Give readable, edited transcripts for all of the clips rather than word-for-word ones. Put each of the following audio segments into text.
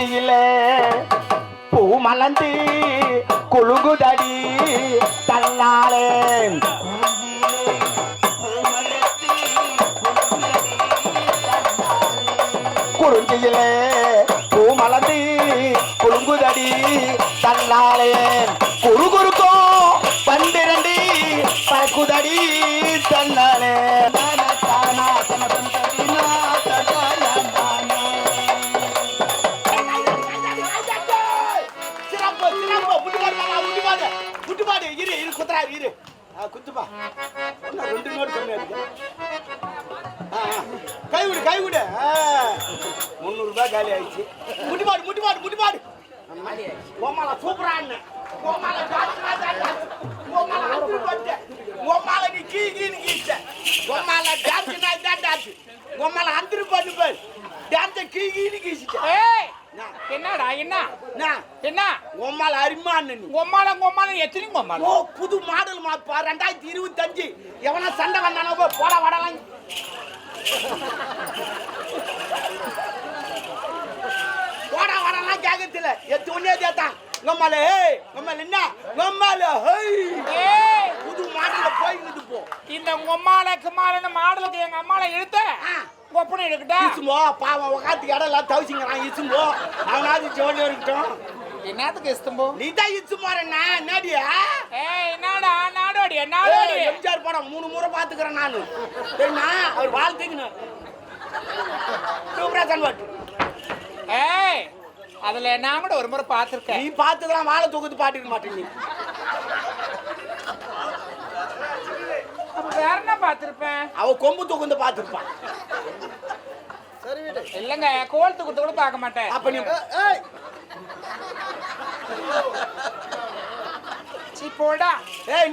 குறிஞ்சியிலே பூ மலர்ந்து குலுங்குதடி தன்னாலே குறிஞ்சியிலே பூ மலர்ந்து குலுங்குதடி தன்னாலே குறுகுறுக்கோ பன்னிரண்டு பறக்குதடி தன்னாலே குத்துப்பா ரெண்டு நோட்டு கம்மியா இருக்கு கைவிடு கைவிடு 300 ரூபாய் காலி ஆயிடுச்சு முட்டிப்பாடு முட்டிப்பாடு முட்டிப்பாடு கோமால சூப்பரான்னு கோமால கோமால நீ கீ கீன்னு கீச்ச கோமால டான்ஸ் நான் தான் டான்ஸ் கோமால அந்திரு பண்ணு பாரு டான்ஸ் கீ கீன்னு கீச்சிட்ட என்னடா என்ன என்ன கோமால அரிமான்னு கோமால எத்தனை கோமால ஓ புது மாடல் மாப்பா 2025 எவனா சண்டை வந்தானோ போட வடலாம் போட வடலாம் கேட்கறதில்ல எத்து ஒன்னே தேத்தான் கோமால கோமால என்ன கோமால புது மாடல போயிட்டு போ இந்த கோமாலக்கு மாலன மாடலுக்கு எங்க அம்மால இழுத்த ஒப்பனை எடுக்கடா இசுமோ பாவம் உக்காத்து இடல தவிசிங்கறான் இசுமோ அவனாது ஜோலி இருக்கட்டும் என்னத்துக்கு இஸ்தம்போ நீ தான் இசுமாறண்ணா என்னடியா என்னடா நாடோடி நாடோடி எம்ஜிஆர் படம் 3 முறை பாத்துக்கறேன் நானு தெரியுமா அவர் வால் தூக்கின சூப்பரா வாட்டு அதுல நான் கூட ஒரு முறை பாத்துர்க்கேன் நீ பாத்துதான் வாளை தூக்கிட்டு பாட்டிக்க மாட்டேங்க நீ வேற என்ன பாத்திருப்பேன் அவ கொம்பு தூக்குந்து பாத்திருப்பான் சரி இல்லங்க கோல் தூக்குறது கூட பார்க்க மாட்டேன் அப்ப நீ சீ போடா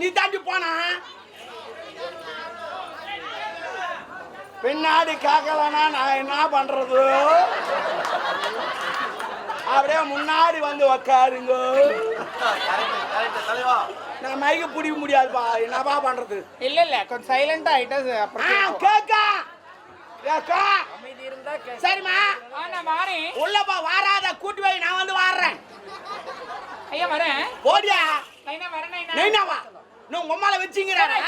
நீ தாண்டி போனா பின்னாடி கேட்கலன்னா நான் என்ன பண்றது அப்படியே முன்னாடி வந்து உக்காருங்க நான் மைக்க பிடிக்க முடியாதுப்பா என்னப்பா பண்றது இல்ல கொஞ்சம் சைலண்டா ஆயிட்டா அப்புறம் கேக்கா அமைதி இருந்தா சரிம்மா நான் வாரேன் உள்ளப்பா வாராத கூட்டி வை நான் வந்து வாடுறேன் ஐயா வரேன் போடியா நைனா வரேன் நைனாவா நீ உம்மால வச்சிங்கறாடா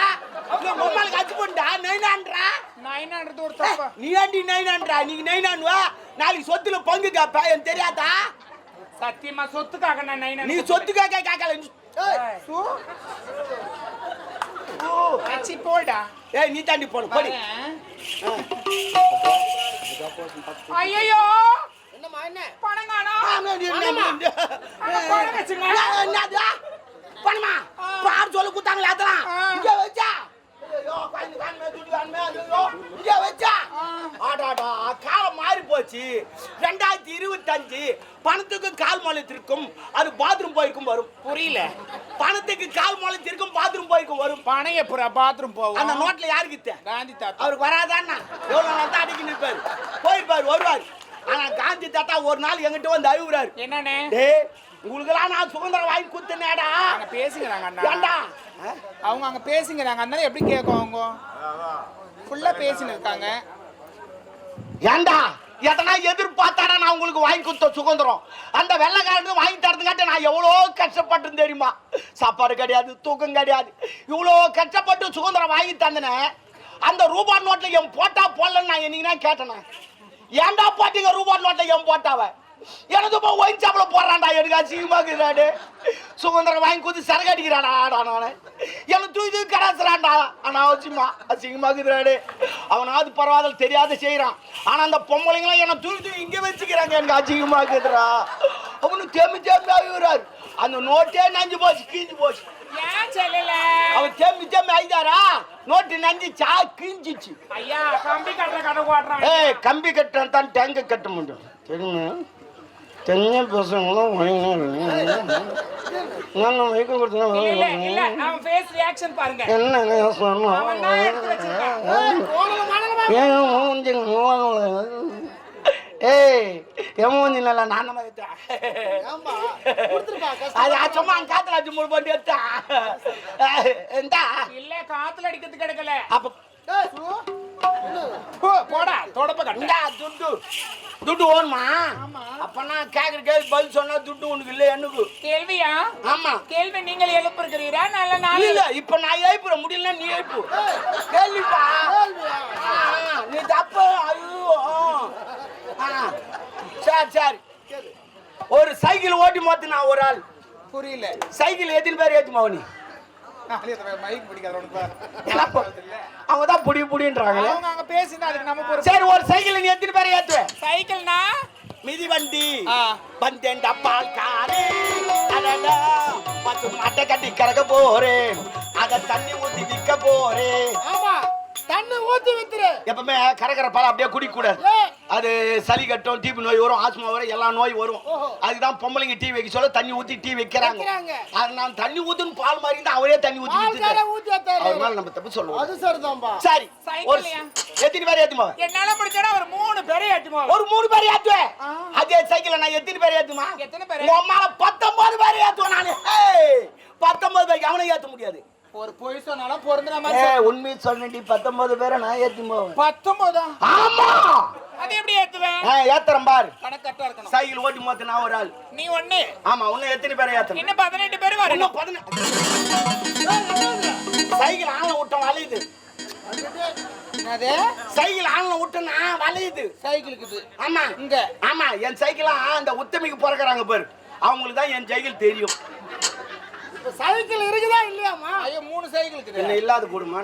நீ உம்மால கச்சு போண்டா நைனான்றா நைனான்றது ஒரு தப்பா நீ ஆண்டி நைனான்றா நீ நைனான்வா நாளைக்கு சொத்துல பங்கு கேப்ப எனக்கு தெரியாதா சத்தியமா சொத்துக்காக நான் நைனா நீ சொத்துக்காக கேக்கல சோ அச்சி போடா நீ தாண்டி போடு போடி ஐயோ என்னம்மா என்ன பணங்கானா என்னது பணமா பார் சொல்ல குத்தாங்களே அதெல்லாம் இங்க வச்சா ஐயோ காய் கான்மே துடி கான்மே ஐயோ இங்க வச்சா ஆடாடா காலம் மாறி போச்சு 2025 பணத்துக்கு கால் மாலத்திற்கும் அது பாத்ரூம் போயிருக்கும் வரும் புரியல பணத்துக்கு கால் மாலத்திற்கும் பாத்ரூம் போயிருக்கும் வரும் பணம் எப்பற பாத்ரூம் போவோம் அந்த நோட்ல யாருக்கு கிட்ட காந்தி தாத்தா அவருக்கு வராதான்னா எவ்வளவு நாள் தான் அடிக்கி நிற்பாரு போயிருப்பாரு வருவாரு ஆனா காந்தி தாத்தா ஒரு நாள் எங்கிட்ட வந்து அழுகுறாரு என்னன்னு டேய் உங்களுக்கெல்லாம் நான் சுதந்திரம் வாங்கி கொடுத்தேனேடா அங்க பேசுங்கறாங்க அண்ணா ஏண்டா அவங்க அங்க பேசுங்கறாங்க அண்ணா எப்படி கேட்கும் அவங்க ஃபுல்லா பேசிட்டு இருக்காங்க ஏண்டா எதனா எதிர்பார்த்தாடா நான் உங்களுக்கு வாங்கி கொடுத்த சுதந்திரம் அந்த வெள்ளைக்காரனுக்கு வாங்கி தரதுக்காட்டி நான் எவ்வளோ கஷ்டப்பட்டு தெரியுமா சாப்பாடு கிடையாது தூக்கம் கிடையாது இவ்வளோ கஷ்டப்பட்டு சுதந்திரம் வாங்கி தந்தனே அந்த ரூபா நோட்டில் என் போட்டா போடலன்னு நான் என்னைக்குனா கேட்டேனே ஏண்டா போட்டீங்க ரூபா நோட்டில் என் போட்டாவ எனக்கு இப்போ ஒயின் சாப்பிட போடுறான்டா எனக்கு அசிங்கமாக்குறாடு சுதந்திரம் வாங்கி கொடுத்து சரக்கு அடிக்கிறாடா ஆடா நான் எனக்கு தூக்கி கடாசுறான்டா ஆனா அவசியமா அசிங்கமாக்குறாடு அவனாவது பரவாயில்ல தெரியாத செய்யறான் ஆனா அந்த பொம்பளைங்களாம் என்ன தூக்கி இங்கே வச்சுக்கிறாங்க எனக்கு அசிங்கமாக்குதுரா அவனு தேம்பி தேம்பி ஆகுறாரு அந்த நோட்டே நஞ்சு போச்சு கீஞ்சு போச்சு அவன் தேம்பி தேம்பி ஆயிதாரா நோட்டு நஞ்சு சா கீஞ்சிச்சு ஐயா கம்பி கட்டுற கதை ஓட்டுறான் கம்பி கட்டுறேன் தான் டேங்க கட்ட முடியும் தெரியுமா தென்னை பசங்களும் பாருங்க எமோஞ்சி நல்லா நான் சும்மா காத்துல அடிச்சு மூணு போட்டு எடுத்தா இல்ல காத்துல அடிக்கிறது கிடைக்கல அப்ப போடா தொடப்ப கட்ட. இந்தா துட்டு துட்டு ஓணுமா? ஆமா. அப்பனா கேக்குற கேள்வி பதில் சொன்னா துட்டு உனக்கு இல்ல எனக்கு. கேள்வியா? ஆமா. கேள்வி நீங்கள் எழுப்புகிறீரா? நல்ல நாள் இல்ல இப்ப நான் எழுப்புற முடியல நீ எழுப்பு. கேள்விப்பா. நீ தப்பு. ஐயோ. சரி சரி. ஒரு சைக்கிள் ஓட்டி மொத்த நான் ஒரு ஆள். புரியல. சைக்கிள் எத்தனை பேர் ஏத்துமா நீ? மைக் பிடிக்காத உனக்கு. அவங்க தான் புடி புடின்றாங்களே. அவங்க அங்க பேசினா அதுக்கு நம்ம பொறுப்பு. சரி ஒரு சைக்கிள் நீ எத்தனை பேர் ஏத்துவ? சைக்கிள்னா மிதி வண்டி வந்தேன்டா பால் காரே அடடா பத்து மட்டை கட்டி கறக்க போறேன் அத தண்ணி ஊத்தி விற்க போறேன். ஆமா தண்ணி ஊத்தி வித்துரு. எப்பவுமே கறக்கிற பால் அப்படியே குடிக்க கூடாது. அது சளி கட்டும், டிபி நோய் வரும், ஆஸ்மா வரும், எல்லா நோய் வரும். அதுதான் பொம்பளைங்க டீ வைக்க சொல்ல தண்ணி ஊத்தி டீ வைக்கிறாங்க. அது நான் தண்ணி ஊத்துன்னு பால் மாதிரி தான் அவரே தண்ணி ஊத்தி அதனால நம்ம தப்பு சொல்லுவோம். அது சரிதான்பா. சரி ஒரு எத்தனை பேர் ஏத்துமா? என்னால முடிஞ்சா ஒரு 3 பேரை ஏத்துமா. ஒரு 3 பேர் ஏத்துவேன். அதே சைக்கிள்ல நான் எத்தனை பேர் ஏத்துமா? எத்தனை பேர்? உன் மேல 19 பேர் ஏத்துவேன் நானு. 19 பேருக்கு அவனை ஏத்த முடியாது. ஒரு பொய் சொன்னாலும் பொருந்துற மாதிரி. உண்மையை சொல்றேன்டி 19 பேரை நான் ஏத்துமா. 19? ஆமா. அது எப்படி ஏத்துவேன்? ஏத்துறேன் பாரு. கணக்கட்டா இருக்கணும். சைக்கிள் ஓட்டி மொத்த நான் ஒரு ஆள். நீ ஒண்ணு. ஆமா உன்னை எத்தனை பேரை ஏத்தணும்? இன்னும் 18 பேர் வரணும். இன்னும் 18. சைக்கிள் ஆன்ல விட்டோம் வளையுது. என்னது? சைக்கிள் ஆன்ல விட்டோம்னா வளையுது. சைக்கிளுக்கு. ஆமா இங்க. ஆமா என் சைக்கிளா அந்த உத்தமிக்கு பிறக்கிறாங்க பாரு அவங்களுக்கு தான் என் சைக்கிள் தெரியும். சைக்கிள் இருக்குதா இல்லையாமா? ஐயோ 3 சைக்கிள் இருக்குது. என்ன இல்லாத போடுமா?